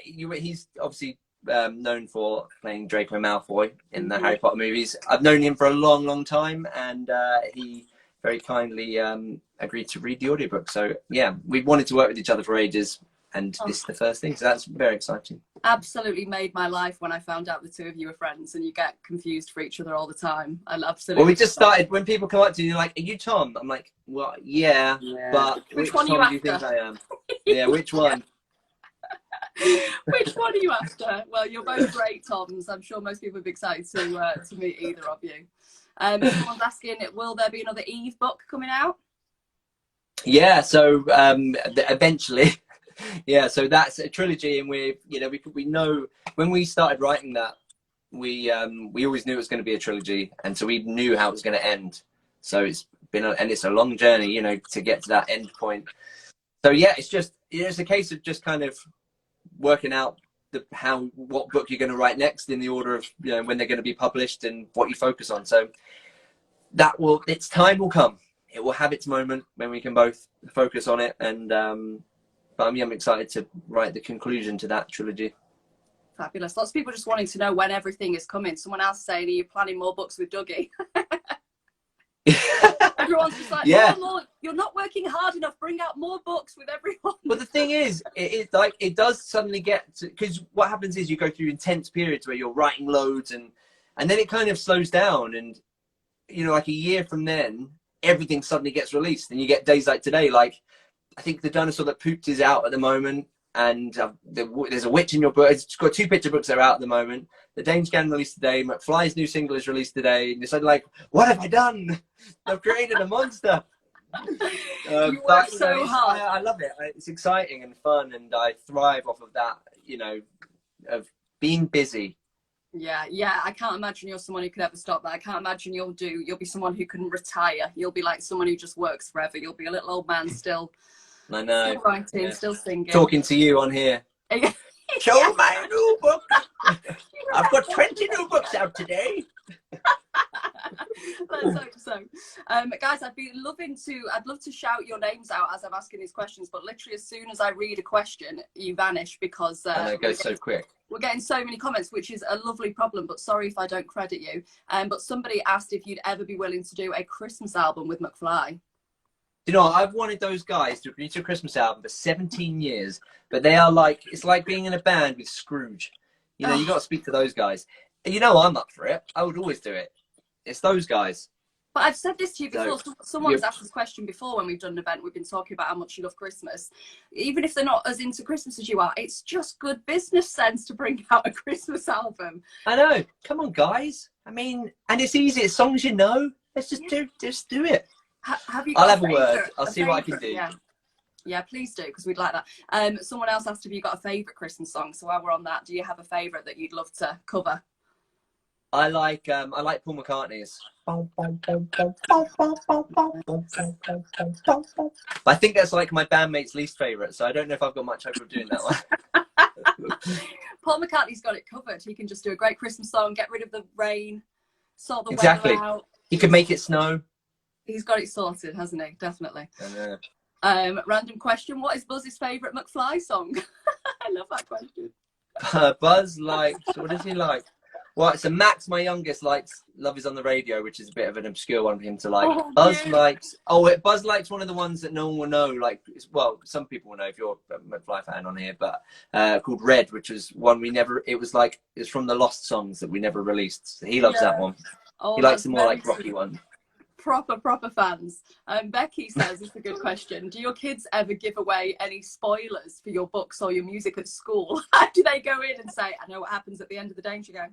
[SPEAKER 2] He's obviously known for playing Draco Malfoy in the Harry Potter movies. I've known him for a long, long time, and he very kindly agreed to read the audiobook. So yeah, we've wanted to work with each other for ages, and this is the first thing. So that's very exciting.
[SPEAKER 1] Absolutely made my life when I found out the two of you were friends, and you get confused for each other all the time. I absolutely.
[SPEAKER 2] Well, we just started, when people come up to you, you're like, "Are you Tom?" I'm like, "Well, yeah. But which one Tom do you think I am?" Yeah, which one?
[SPEAKER 1] Which one are you after? Well, you're both great Toms. I'm sure most people would be excited to meet either of you. Someone's asking, will there be another Eve book coming out? Yeah, so
[SPEAKER 2] eventually. Yeah, so that's a trilogy, and we know when we started writing that, we always knew it was going to be a trilogy, and so we knew how it was going to end. So it's a long journey, you know, to get to that end point. So yeah, it's a case of just kind of working out what book you're going to write next in the order of, you know, when they're going to be published and what you focus on. So its time will come. It will have its moment when we can both focus on it, and but I'm excited to write the conclusion to that trilogy.
[SPEAKER 1] Fabulous. Lots of people just wanting to know when everything is coming. Someone else saying, are you planning more books with Dougie? Everyone's just like, yeah, you're not working hard enough. Bring out more books with everyone.
[SPEAKER 2] But the thing is, it does suddenly get to, because what happens is you go through intense periods where you're writing loads, and then it kind of slows down, and you know, like a year from then, everything suddenly gets released, and you get days like today. Like, I think The Dinosaur That Pooped is out at the moment, and there's a witch in your book. It's got 2 picture books that are out at the moment. The Danes Gang released today. Mcfly's new single is released today, and it's like, what have I done? I've created a monster.
[SPEAKER 1] You work so hard.
[SPEAKER 2] I love it. It's exciting and fun, and I thrive off of that. You know, of being busy.
[SPEAKER 1] Yeah, I can't imagine you're someone who could ever stop that. I can't imagine you'll be someone who can retire. You'll be like someone who just works forever. You'll be a little old man still.
[SPEAKER 2] I know.
[SPEAKER 1] Still writing, still singing.
[SPEAKER 2] Talking to you on here. Show my new book. I've got 20 new books out today.
[SPEAKER 1] Let's hope so. Guys, I'd love to shout your names out as I'm asking these questions, but literally as soon as I read a question, you vanish because
[SPEAKER 2] it goes so quick.
[SPEAKER 1] We're getting so many comments, which is a lovely problem, but sorry if I don't credit you. But somebody asked if you'd ever be willing to do a Christmas album with Mcfly.
[SPEAKER 2] You know, I've wanted those guys to produce a Christmas album for 17 years, but they are like, it's like being in a band with Scrooge. You know, you got to speak to those guys. And you know, I'm up for it. I would always do it. It's those guys.
[SPEAKER 1] But I've said this to you before. Someone has asked this question before when we've done an event. We've been talking about how much you love Christmas. Even if they're not as into Christmas as you are, it's just good business sense to bring out a Christmas album.
[SPEAKER 2] I know. Come on, guys. I mean, and it's easy. It's songs you know. Let's just do it. I'll have a word. I'll see what I can do.
[SPEAKER 1] Yeah, please do, because we'd like that. Someone else asked if you got a favourite Christmas song. So while we're on that, do you have a favourite that you'd love to cover?
[SPEAKER 2] I like Paul McCartney's. I think that's like my bandmate's least favourite, so I don't know if I've got much hope of doing that one.
[SPEAKER 1] Paul McCartney's got it covered. He can just do a great Christmas song, get rid of the rain, sort the
[SPEAKER 2] exactly.
[SPEAKER 1] weather out.
[SPEAKER 2] He could make it snow.
[SPEAKER 1] He's got it sorted, hasn't he? Definitely.
[SPEAKER 2] I know.
[SPEAKER 1] Random question: what is Buzzy's favourite Mcfly song? I love that question.
[SPEAKER 2] Buzz likes. What does he like? Well, so Max, my youngest, likes "Love Is on the Radio," which is a bit of an obscure one for him to like. Buzz likes. Buzz likes one of the ones that no one will know. Like, well, some people will know if you're a Mcfly fan on here, but called "Red," which was one we never. It was from the Lost songs that we never released. So he loves that one. He likes the more like rocky one.
[SPEAKER 1] Proper fans. Becky says, it's a good question. Do your kids ever give away any spoilers for your books or your music at school? Do they go in and say, I know what happens at the end of the day? And you go,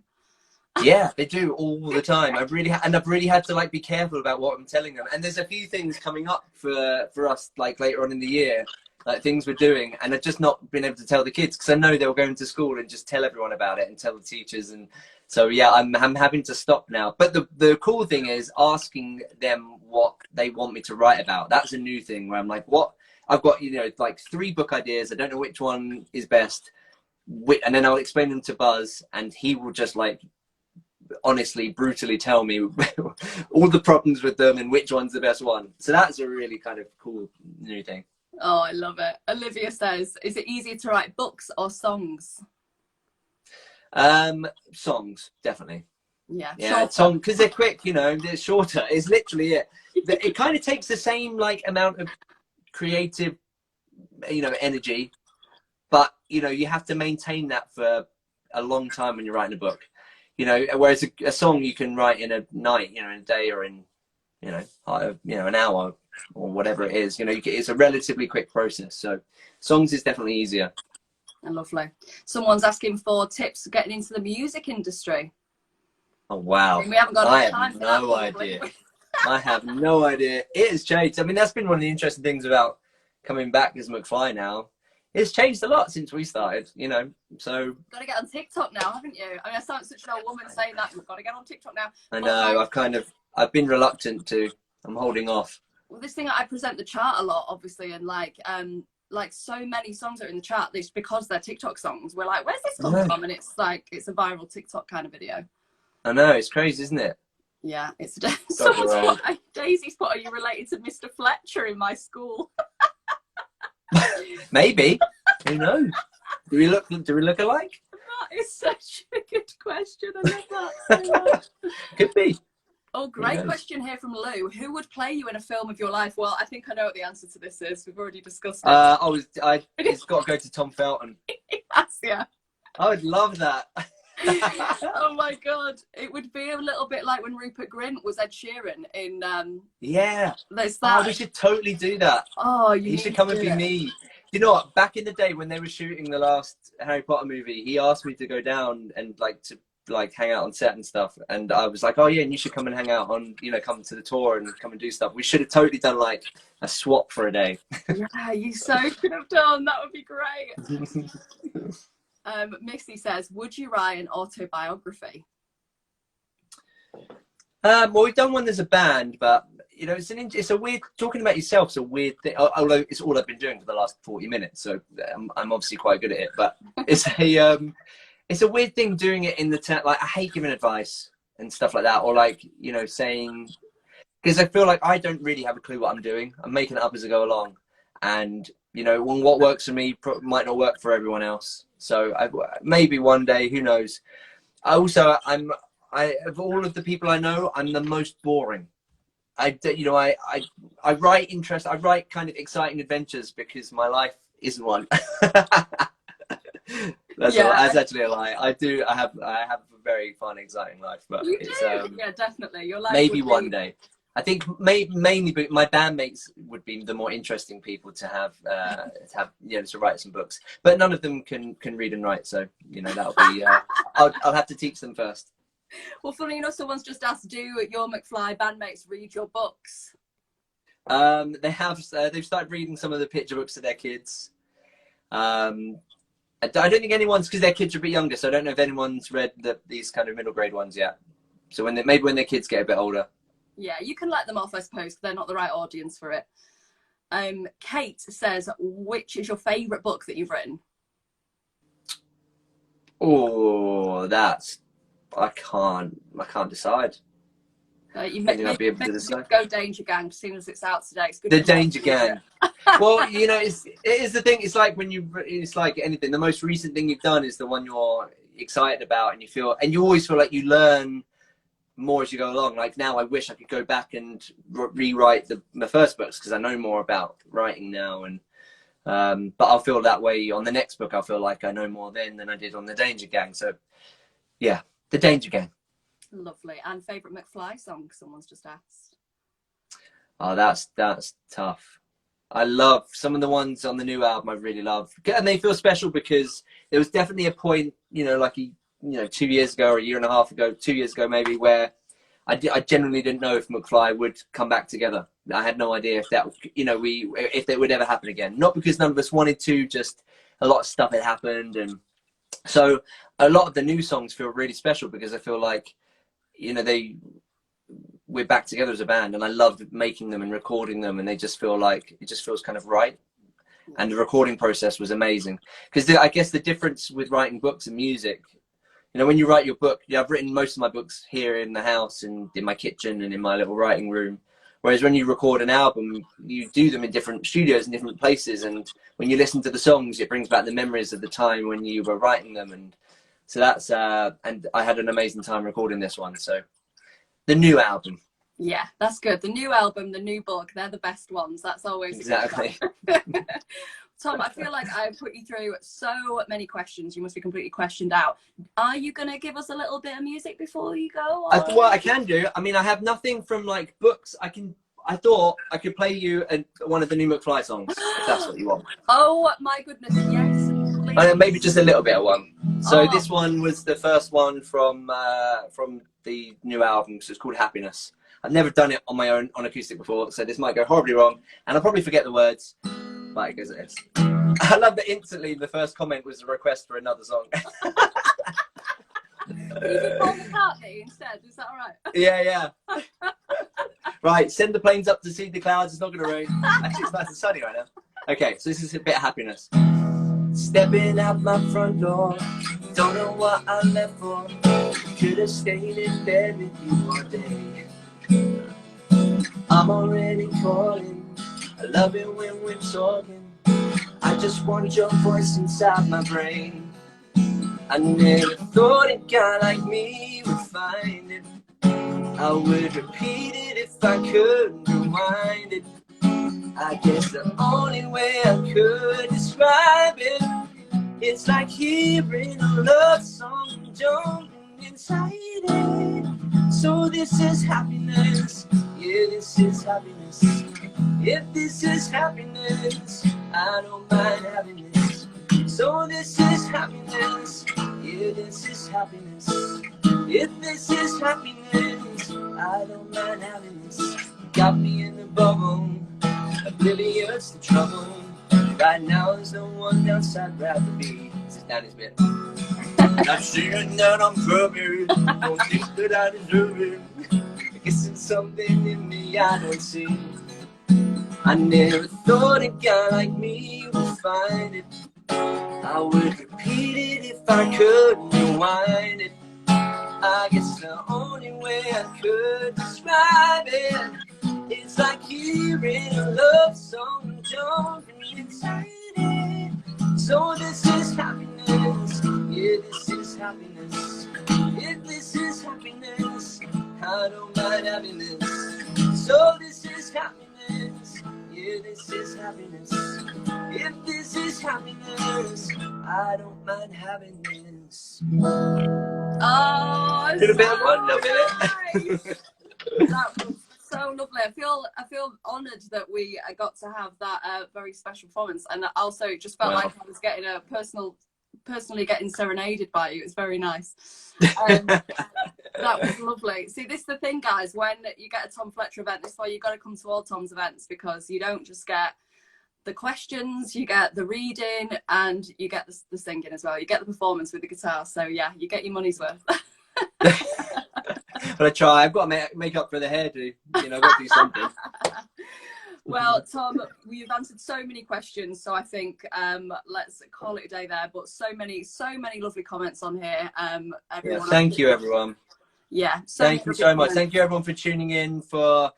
[SPEAKER 2] yeah, they do all the time. I've really had to like be careful about what I'm telling them. And there's a few things coming up for us like later on in the year, like things we're doing, and I've just not been able to tell the kids because I know they'll go into school and just tell everyone about it and tell the teachers. And so yeah, I'm having to stop now. But the cool thing is asking them what they want me to write about. That's a new thing where I'm like, what I've got, like 3 book ideas. I don't know which one is best, and then I'll explain them to Buzz, and he will just like honestly brutally tell me all the problems with them and which one's the best one. So that's a really kind of cool new thing.
[SPEAKER 1] Oh, I love it. Olivia says, is it easier to write books or songs?
[SPEAKER 2] Songs, definitely.
[SPEAKER 1] Yeah,
[SPEAKER 2] song, because they're quick, they're shorter. It's literally it. It kind of takes the same like amount of creative energy, but you have to maintain that for a long time when you're writing a book. Whereas a song you can write in a night, in a day, or in an hour or whatever it is. It's a relatively quick process. So songs is definitely easier.
[SPEAKER 1] Lovely. Someone's asking for tips getting into the music industry.
[SPEAKER 2] Oh wow!
[SPEAKER 1] We haven't got enough time for that.
[SPEAKER 2] No idea. I have no idea. It has changed. I mean, that's been one of the interesting things about coming back as Mcfly now. It's changed a lot since we started, so. Got
[SPEAKER 1] to get on TikTok now, haven't you? I mean, I sound such an old woman saying that. We've got to get on TikTok now.
[SPEAKER 2] I know. I've been reluctant to. I'm holding off.
[SPEAKER 1] Well, this thing, I present the chart a lot, obviously, and like so many songs are in the chart. It's because they're TikTok songs. We're like, where's this come from? And it's a viral TikTok kind of video.
[SPEAKER 2] I know, it's crazy, isn't it?
[SPEAKER 1] Yeah, it's. Someone's put, Daisy's put, are you related to Mr. Fletcher in my school?
[SPEAKER 2] Maybe. Who knows? Do we look alike?
[SPEAKER 1] That is such a good question. I love that so much.
[SPEAKER 2] Could be.
[SPEAKER 1] Oh, great question here from Lou. Who would play you in a film of your life? Well, I think I know what the answer to this is. We've already discussed it.
[SPEAKER 2] It's got to go to Tom Felton.
[SPEAKER 1] Yes, yeah.
[SPEAKER 2] I would love that.
[SPEAKER 1] Oh my God. It would be a little bit like when Rupert Grint was Ed Sheeran in
[SPEAKER 2] Yeah.
[SPEAKER 1] there's that.
[SPEAKER 2] Oh, we should totally do that.
[SPEAKER 1] Oh,
[SPEAKER 2] he should come and be me. You know what? Back in the day when they were shooting the last Harry Potter movie, he asked me to go down and hang out on set and stuff, and I was like, oh yeah, and you should come and hang out on, come to the tour and come and do stuff. We should have totally done like a swap for a day.
[SPEAKER 1] Yeah, you so could have done. That would be great. Missy says, would you write an autobiography?
[SPEAKER 2] Well, we've done one as a band, but it's a weird, talking about yourself is a weird thing, although it's all I've been doing for the last 40 minutes, so I'm obviously quite good at it, but it's a weird thing doing it in the like, I hate giving advice and stuff like that, or saying, because I feel like I don't really have a clue what I'm doing. I'm making it up as I go along, and when what works for me might not work for everyone else. So maybe one day, who knows? Of all of the people I know, I'm the most boring. I write kind of exciting adventures because my life isn't one. That's actually a lie. I have a very fun, exciting life, but
[SPEAKER 1] yeah, definitely. Your life
[SPEAKER 2] maybe one day. I think mainly, but my bandmates would be the more interesting people to have to write some books. But none of them can read and write, so that'll be. I'll have to teach them first.
[SPEAKER 1] Well, funny enough, someone's just asked, do your Mcfly bandmates read your books?
[SPEAKER 2] They have. They've started reading some of the picture books to their kids. I don't think anyone's, because their kids are a bit younger, so I don't know if anyone's read these kind of middle grade ones yet. So maybe when their kids get a bit older.
[SPEAKER 1] Yeah, you can let them off, I suppose, because they're not the right audience for it. Kate says, which is your favourite book that you've written?
[SPEAKER 2] Oh, I can't decide.
[SPEAKER 1] You maybe be able to decide. Go Danger Gang as soon as it's out today. It's good.
[SPEAKER 2] The Danger Gang. Well, it is the thing. It's like it's like anything. The most recent thing you've done is the one you're excited about, and you always feel like you learn more as you go along. Like now, I wish I could go back and rewrite my first books because I know more about writing now, and but I'll feel that way on the next book. I'll feel like I know more then than I did on the Danger Gang. So, yeah, the Danger Gang.
[SPEAKER 1] Lovely. And favourite Mcfly song? Someone's just asked.
[SPEAKER 2] Oh, that's tough. I love some of the ones on the new album. I really love, and they feel special because there was definitely a point, 2 years ago or a year and a half ago, 2 years ago maybe, where I genuinely didn't know if Mcfly would come back together. I had no idea if that, if that would ever happen again. Not because none of us wanted to, just a lot of stuff had happened, and so a lot of the new songs feel really special because I feel like, we're back together as a band, and I loved making them and recording them, and they just feel like it just feels kind of right. And the recording process was amazing because I guess the difference with writing books and music, when you write your book, I've written most of my books here in the house and in my kitchen and in my little writing room. Whereas when you record an album, you do them in different studios and different places, and when you listen to the songs, it brings back the memories of the time when you were writing them. And so that's and I had an amazing time recording this one. So the new album.
[SPEAKER 1] Yeah, that's good. The new album, the new book, they're the best ones. That's always
[SPEAKER 2] exactly.
[SPEAKER 1] Tom, I feel like I've put you through so many questions. You must be completely questioned out. Are you going to give us a little bit of music before you go?
[SPEAKER 2] Well, I can do. I mean, I have nothing from like books. I thought I could play you one of the new Mcfly songs, if that's what you want.
[SPEAKER 1] Oh my goodness, yes.
[SPEAKER 2] Maybe just a little bit of one. So this one was the first one from the new album, so it's called Happiness. I've never done it on my own on acoustic before, so this might go horribly wrong, and I'll probably forget the words, but it goes like this. I love that instantly the first comment was a request for another song.
[SPEAKER 1] You did Paul McCartney instead, is that all right?
[SPEAKER 2] Yeah. Right, send the planes up to see the clouds, it's not going to rain. Actually, it's nice and sunny right now. Okay, so this is a bit of Happiness. Stepping out my front door, don't know what I left for. Could have stayed in bed with you all day. I'm already calling, I love it when we're talking. I just want your voice inside my brain. I never thought a guy like me would find it. I would repeat it if I could rewind it. I guess the only way I could describe it, it's like hearing a love song jumping inside it. So this is happiness, yeah, this is happiness. If this is happiness, I don't mind having this. So this is happiness, yeah, this is happiness. If this is happiness, I don't mind having this. Got me in the bubble, oblivious to trouble. Right now there's no one else I'd rather be. This is Danny's bit. I'm saying that I'm perfect, don't think that I deserve it. I guess it's something in me I don't see. I never thought a guy like me would find it. I would repeat it if I could rewind it. I guess the only way I could describe it, it's like hearing a love song jumping inside it. So this is happiness, yeah, this is happiness. If this is happiness, I don't mind having this. So this is happiness, yeah, this is happiness. If this is happiness, I don't mind having this.
[SPEAKER 1] Oh,
[SPEAKER 2] Did a bit of one,
[SPEAKER 1] nice. That was so lovely. I feel honoured that we got to have that very special performance, and also it just felt like I was getting personally getting serenaded by you. It was very nice. That was lovely. See, this is the thing, guys. When you get a Tom Fletcher event, this is why you've got to come to all Tom's events, because you don't just get the questions, you get the reading, and you get the singing as well. You get the performance with the guitar. So yeah, you get your money's worth.
[SPEAKER 2] But I try. I've got to make up for the hairdo. You know, I've got to do something.
[SPEAKER 1] Well, Tom, you've answered so many questions, so I think let's call it a day there. But so many lovely comments on here.
[SPEAKER 2] Yeah, thank you, everyone.
[SPEAKER 1] Yeah,
[SPEAKER 2] thank you so much. Thank you, everyone, for tuning in, for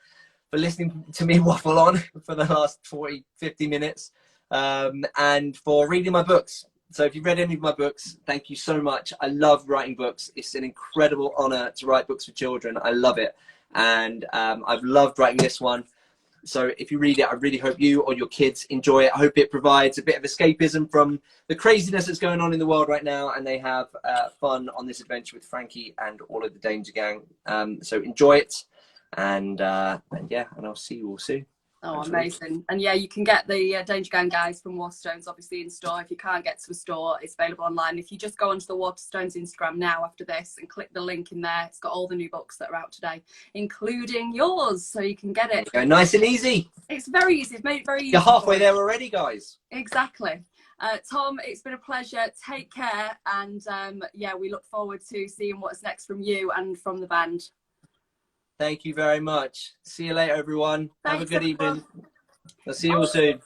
[SPEAKER 2] listening to me waffle on for the last 40-50 minutes, and for reading my books. So if you've read any of my books, thank you so much. I love writing books. It's an incredible honor to write books for children. I love it. And I've loved writing this one. So if you read it, I really hope you or your kids enjoy it. I hope it provides a bit of escapism from the craziness that's going on in the world right now, and they have fun on this adventure with Frankie and all of the Danger Gang. So enjoy it, and yeah, and I'll see you all soon.
[SPEAKER 1] Oh, amazing. And yeah, you can get the Danger Gang guys from Waterstones obviously in store. If you can't get to a store, it's available online. If you just go onto the Waterstones Instagram now after this and click the link in there, it's got all the new books that are out today, including yours, so you can get it.
[SPEAKER 2] Okay, nice and easy.
[SPEAKER 1] It's very easy. It's made it very easy.
[SPEAKER 2] You're halfway there already, guys.
[SPEAKER 1] Exactly. Tom, it's been a pleasure. Take care, and yeah, we look forward to seeing what's next from you and from the band.
[SPEAKER 2] Thank you very much. See you later, everyone.
[SPEAKER 1] Thanks,
[SPEAKER 2] have a good
[SPEAKER 1] everyone.
[SPEAKER 2] evening. I'll see you all soon.